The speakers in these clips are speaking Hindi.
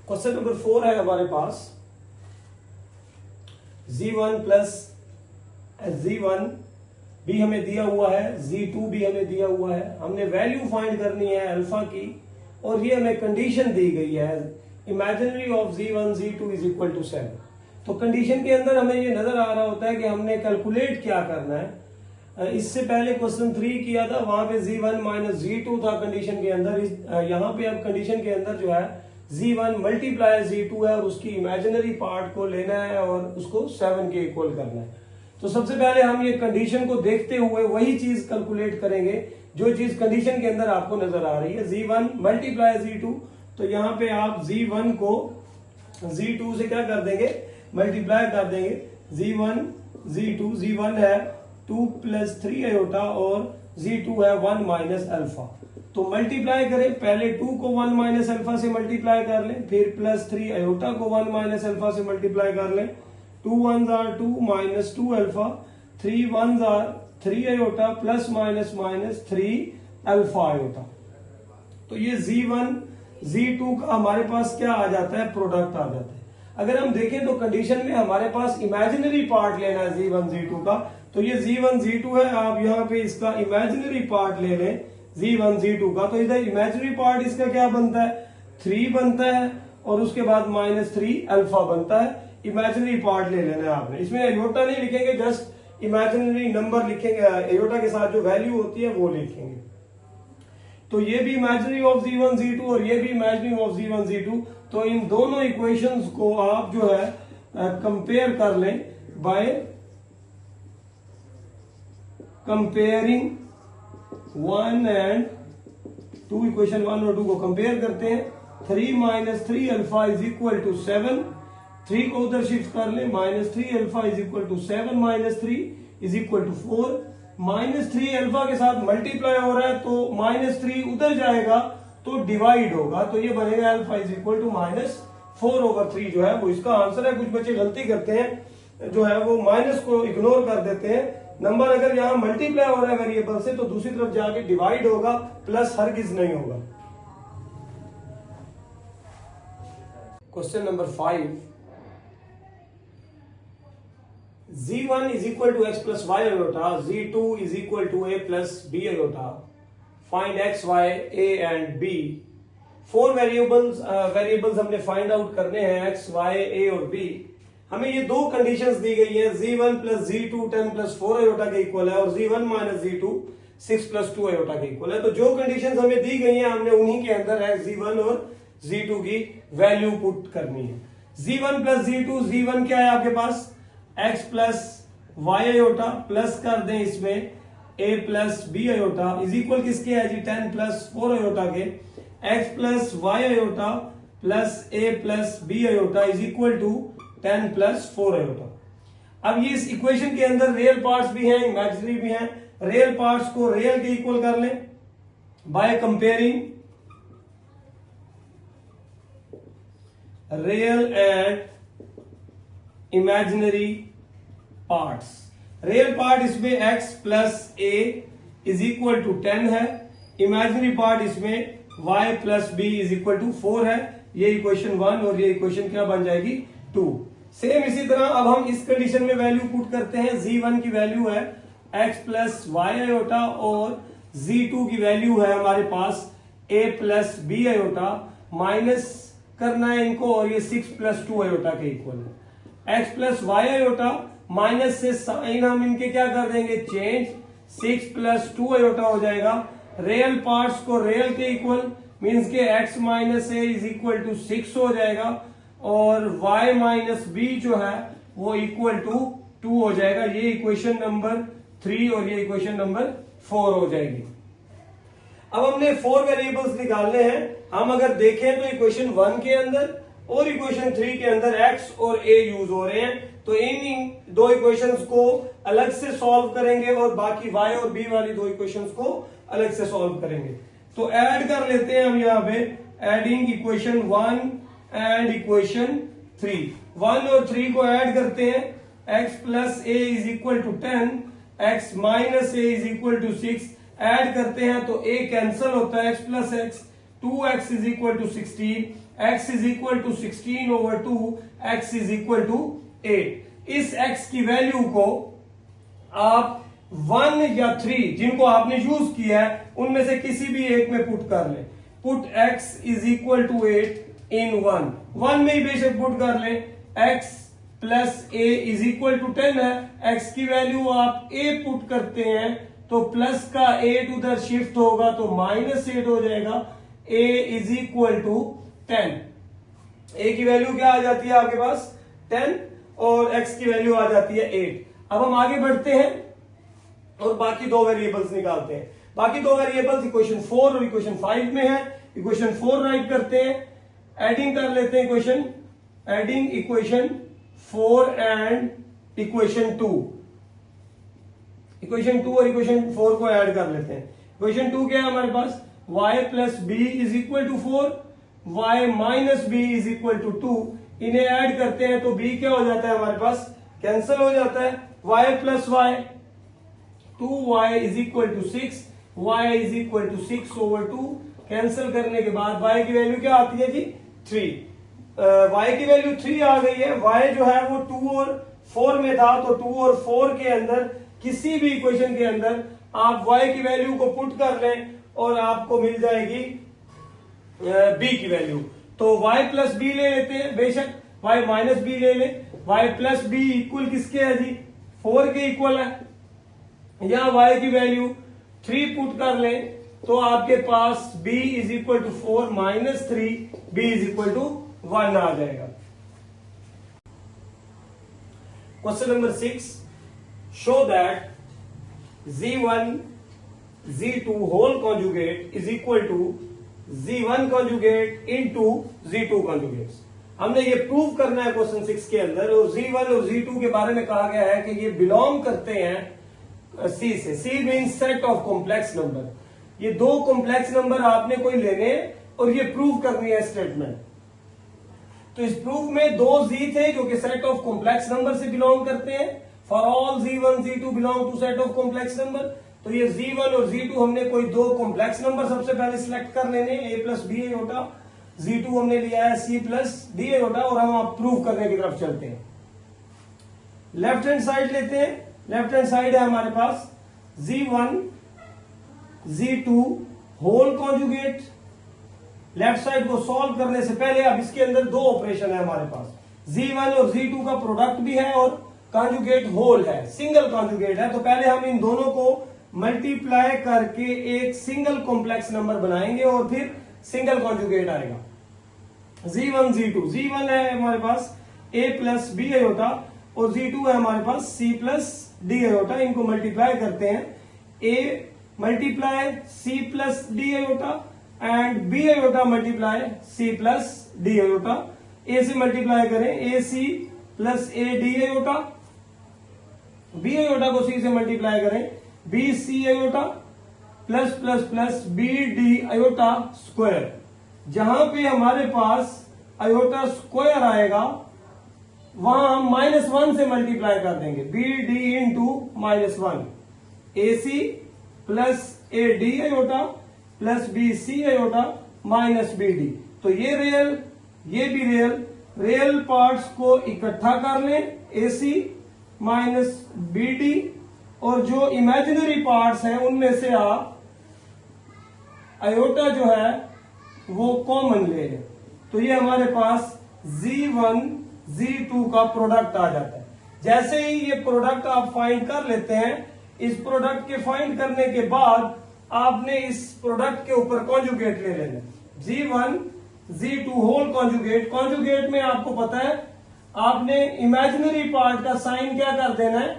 क्वेश्चन नंबर 4 है हमारे पास z1 प्लस z1 भी हमें दिया हुआ है, z2 भी हमें दिया हुआ है। हमने वैल्यू फाइंड करनी है अल्फा की और ये हमें कंडीशन दी गई है imaginary of z1 z2 is equal to 7। तो कंडीशन के अंदर हमें ये नजर आ रहा होता है कि हमने कैलकुलेट क्या करना है। इससे पहले क्वेश्चन 3 किया था, वहां पे z1 माइनस z2 था कंडीशन के अंदर। यहाँ पे अब कंडीशन के अंदर जो है z1 मल्टीप्लाई z2 है और उसकी इमेजिनरी पार्ट को लेना है और उसको 7 के इक्वल करना है। तो सबसे पहले हम ये कंडीशन को देखते हुए वही चीज कैलकुलेट करेंगे जो चीज कंडीशन के अंदर आपको नजर आ रही है, z1 मल्टीप्लाई z2। तो यहाँ पे आप z1 को z2 से क्या कर देंगे, मल्टीप्लाई कर देंगे। z1 z2, z1 है 2 प्लस 3 आयोटा और z2 है 1 माइनस अल्फा। तो मल्टीप्लाई करें, पहले 2 को 1 माइनस अल्फा से मल्टीप्लाई कर लें, फिर प्लस 3 आयोटा को 1 माइनस अल्फा से मल्टीप्लाई कर लें। 2 1s are 2 minus 2 alpha, 3 1s are 3 iota plus minus minus 3 alpha iota. तो ये z1 z2 का हमारे पास क्या आ जाता है, प्रोडक्ट आ जाता है। अगर हम देखें तो कंडीशन में हमारे पास इमेजिनरी पार्ट लेना है z1 z2 का, तो ये z1 z2 है, आप यहाँ पे इसका इमेजिनरी पार्ट ले लें z1 z2 का। तो इधर इमेजिनरी पार्ट इसका क्या बनता है, 3 बनता है और उसके बाद माइनस 3 अल्फा बनता है। इमेजिनरी पार्ट ले लेना है आपने, इसमें आयोटा नहीं लिखेंगे, जस्ट इमेजिनरी नंबर लिखेंगे, आयोटा के साथ जो वैल्यू होती है वो लिखेंगे। तो ये भी इमेजिनरी ऑफ z1 z2 और ये भी इमेजिनरी ऑफ z1 z2। तो इन दोनों इक्वेशंस को आप जो है कंपेयर कर लें बाय कंपेयरिंग 1 एंड 2। इक्वेशन 1 और 2 को कंपेयर करते हैं। 3 minus 3 alpha is equal to 7, 3 को उधर शिफ्ट कर लें, minus 3 alpha is equal to 7 minus 3 is equal to 4। Minus 3 alpha के साथ मल्टीप्लाई हो रहा है तो माइनस 3 उधर जाएगा तो डिवाइड होगा, तो ये बनेगा alpha is equal to minus 4/3 जो है वो इसका आंसर है। कुछ बच्चे गलती करते हैं, जो है वो माइनस को इग्नोर कर देते हैं। नंबर अगर यहाँ मल्टीप्लाई हो रहा है वेरिएबल से तो दूसरी तरफ जाके डिवाइड होगा, प्लस हरगिज नहीं होगा। Question number 5, z1 is equal to x plus y iota, z2 is equal to a plus b iota. Find x, y, a and b. 4 variables हमने फाइंड आउट करने हैं, x, y, a और b। हमें ये दो कंडीशंस दी गई हैं, z1 plus z2 10 plus 4 iota के इक्वल है और z1 minus z2 6 plus 2 iota के इक्वल है। तो जो कंडीशंस हमें दी गई हैं हमने उन्हीं के अंदर है z1 और z2 की वैल्यू पुट करनी है। z1 प्लस z2, z1 क्या है आपके पास, x plus y iota plus कर दें इसमें a plus b iota is equal किसके है जी, 10 प्लस 4 आयोटा के। x plus y iota plus a plus b iota is equal to 10 plus 4 iota. अब ये इस इक्वेशन के अंदर रियल पार्ट्स भी हैं, इमेजिनरी भी हैं। रियल पार्ट्स को रियल के इक्वल कर लें by comparing real and imaginary parts. Real part इसमें x plus a is equal to 10 है, इमेजिनरी पार्ट इसमें y plus b is equal to 4 है। ये इक्वेशन 1 और ये इक्वेशन क्या बन जाएगी, 2। सेम इसी तरह अब हम इस कंडीशन में वैल्यू पुट करते हैं। z1 की वैल्यू है x प्लस y आयोटा और z2 की वैल्यू है हमारे पास a plus b iota, minus करना है इनको और ये 6 प्लस 2 आयोटा के इक्वल है। x plus y iota minus से साइन हम इनके क्या कर देंगे, चेंज, 6 प्लस 2 आयोटा हो जाएगा। रियल पार्ट्स को रियल के इक्वल मीन्स के x minus a is equal to 6 हो जाएगा और y माइनस b जो है वो इक्वल टू 2 हो जाएगा। ये इक्वेशन नंबर 3 और ये इक्वेशन नंबर 4 हो जाएगी। अब हमने 4 वेरिएबल्स निकालने हैं। हम अगर देखें तो इक्वेशन 1 के अंदर और इक्वेशन 3 के अंदर x और a यूज हो रहे हैं, तो इन दो इक्वेशंस को अलग से सॉल्व करेंगे और बाकी y और b वाली दो इक्वेशंस को अलग से सॉल्व करेंगे। तो ऐड कर लेते हैं हम यहाँ पे, एडिंग इक्वेशन 1 एंड इक्वेशन 3। 1 और 3 को ऐड करते हैं, x plus a is equal to 10, x minus a is equal to 6। Add करते हैं तो a कैंसिल होता है, x plus x, 2x is equal to 16 x is equal to 16/2, x is equal to 8। इस x की वैल्यू को आप 1 या 3 जिनको आपने यूज किया है उनमें से किसी भी एक में पुट कर ले। Put x is equal to 8 in 1 में ही बेशक पुट कर ले। x plus a is equal to 10 है। x की वैल्यू आप a पुट करते हैं तो प्लस का 8 उधर शिफ्ट होगा तो -8 हो जाएगा। a is equal to 10। a की वैल्यू क्या आ जाती है आपके पास 10 और x की वैल्यू आ जाती है 8। अब हम आगे बढ़ते हैं और बाकी दो वेरिएबल्स निकालते हैं। बाकी दो वेरिएबल्स इक्वेशन 4 और इक्वेशन 5 में है। इक्वेशन 4 राइट करते हैं, एडिंग कर लेते हैं equation, adding equation 4 and equation 2। Equation 2 और इक्वेशन 4 को ऐड कर लेते हैं। इक्वेशन 2 क्या है हमारे पास, y plus B is equal to 4, y minus B is equal to 2। इन्हें ऐड करते हैं तो b क्या हो जाता है हमारे पास, कैंसिल हो जाता है। y plus y, 2y is equal to 6, y is equal to 6/2। Cancel करने के बाद y की वैल्यू क्या आती है जी 3। y की वैल्यू 3 आ गई है। y जो है वो 2 और 4 में था तो 2 और 4 के अंदर किसी भी इक्वेशन के अंदर आप y की वैल्यू को पुट कर लें और आपको मिल जाएगी b की वैल्यू। तो y प्लस बी ले लेते हैं, बेशक y माइनस बी ले लें। y प्लस बी इक्वल किसके है जी 4 के इक्वल है। यहां y की वैल्यू 3 पुट कर लें तो आपके पास b is equal to 4 minus 3, b is equal to 1 आ जाएगा। Question number 6, show that z1 z2 whole conjugate is equal to z1 conjugate into z2 conjugate. हमने ये प्रूव करना है क्वेश्चन 6 के अंदर। और z1 और z2 के बारे में कहा गया है कि ये बिलोंग करते हैं C से। C means set of complex number. ये दो कॉम्प्लेक्स नंबर आपने कोई लेने और ये प्रूव करनी है स्टेटमेंट। तो इस प्रूफ में दो z थे जो कि सेट ऑफ कॉम्प्लेक्स नंबर से बिलोंग करते हैं। For all z1 z2 belong to set of complex number. तो ये z1 और z2 हमने कोई दो कॉम्प्लेक्स नंबर सबसे पहले सिलेक्ट कर लेने, a plus B aorta. z2 हमने लिया है c प्लस डी एयोटा और हम आप प्रूव करने की तरफ चलते हैं। लेफ्ट हैंड साइड लेते हैं। लेफ्ट हैंड साइड है हमारे पास z1 z2 whole conjugate. Left side को सॉल्व करने से पहले अब इसके अंदर दो ऑपरेशन है हमारे पास, z1 और z2 का प्रोडक्ट भी है और कॉन्जुगेट होल है, सिंगल कॉन्जुगेट है। तो पहले हम इन दोनों को मल्टीप्लाई करके एक सिंगल कॉम्प्लेक्स नंबर बनाएंगे और फिर सिंगल कॉन्जुगेट आएगा। z1 z2, z1 है हमारे पास a प्लस बी एयोटा और z2 है हमारे पास c प्लस डी एयोटा। इनको मल्टीप्लाई करते हैं, a multiply c plus D aorta and b aorta multiply c plus D aorta. a से मल्टीप्लाई करें ac plus a D aorta, b aorta को c से मल्टीप्लाई करें b c aorta plus plus plus b D aorta square. जहां पे हमारे पास एयोटा स्क्वायर आएगा वहां हम -1 से मल्टीप्लाई कर देंगे, B D into -1, A C plus A D iota plus B C iota minus B D. तो ये रियल, ये भी रियल, रियल पार्ट्स को इकट्ठा कर लें, ए सी माइनस बी डी, और जो इमेजिनरी पार्ट्स हैं उनमें से आप एयोटा जो है वो कॉमन ले लें। तो ये हमारे पास z1 z2 का प्रोडक्ट आ जाता है। जैसे ही ये प्रोडक्ट आप फाइंड कर लेते हैं, इस प्रोडक्ट के फाइंड करने के बाद आपने इस प्रोडक्ट के ऊपर कॉन्जुगेट ले लेना, z1 z2 whole conjugate. Conjugate में आपको पता है आपने इमेजिनरी पार्ट का साइन क्या कर देना है,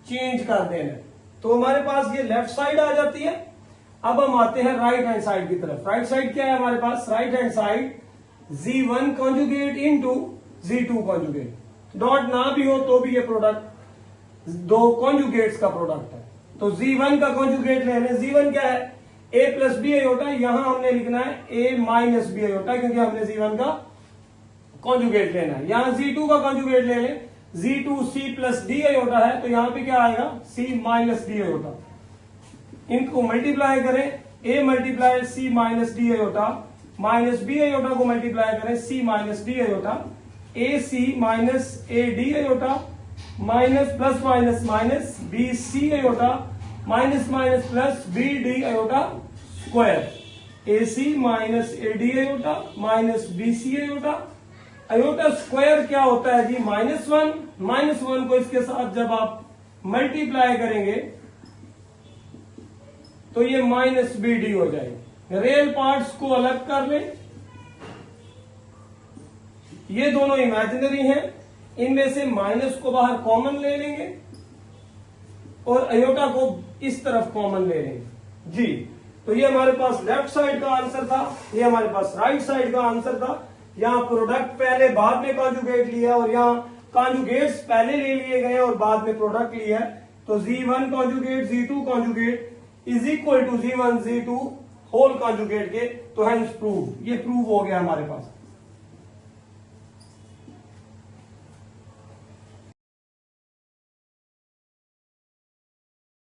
चेंज कर देना है। तो हमारे पास ये लेफ्ट साइड आ जाती है। अब हम आते हैं राइट हैंड साइड की तरफ। राइट साइड क्या है हमारे पास, right hand side z1 conjugate into z2 conjugate. Dot ना भी हो तो भी ये प्रोडक्ट दो कॉन्जुगेट्स का प्रोडक्ट है। तो z1 का कॉन्जुगेट ले लें। z1 क्या है, a प्लस बी एयोटा, यहां हमने लिखना है a माइनस बी एयोटा क्योंकि हमने z1 का कॉन्जुगेट लेना है। यहां z2 का कॉन्जुगेट ले लें, z2 c plus D aorta है तो यहां पे क्या आएगा, c माइनस डी एयोटा। इनको मल्टीप्लाई करें, a multiply c minus d iota minus b iota को मल्टीप्लाई करें c minus d iota, a c minus a d iota minus plus minus minus b c iota minus minus plus b d iota square, a c minus a d iota minus b c iota. Iota square क्या होता है जी? -1। -1 को इसके साथ जब आप मल्टीप्लाई करेंगे तो ये माइनस बी डी हो जाएगी। रियल पार्ट्स को अलग कर लें, ये दोनों इमेजिनरी हैं, इनमें से माइनस को बाहर कॉमन ले लेंगे और आयोटा को इस तरफ कॉमन ले लेंगे जी। तो ये हमारे पास लेफ्ट साइड का आंसर था, ये हमारे पास राइट साइड का आंसर था। यहाँ प्रोडक्ट पहले बाद में कॉन्जुगेट लिया और यहाँ कॉन्जुगेट्स पहले ले लिए गए और बाद में प्रोडक्ट लिया है। तो Z1 conjugate Z2 conjugate is equal to Z1 Z2 whole conjugate के, तो हेंस प्रूव, ये प्रूव हो गया हमारे पास।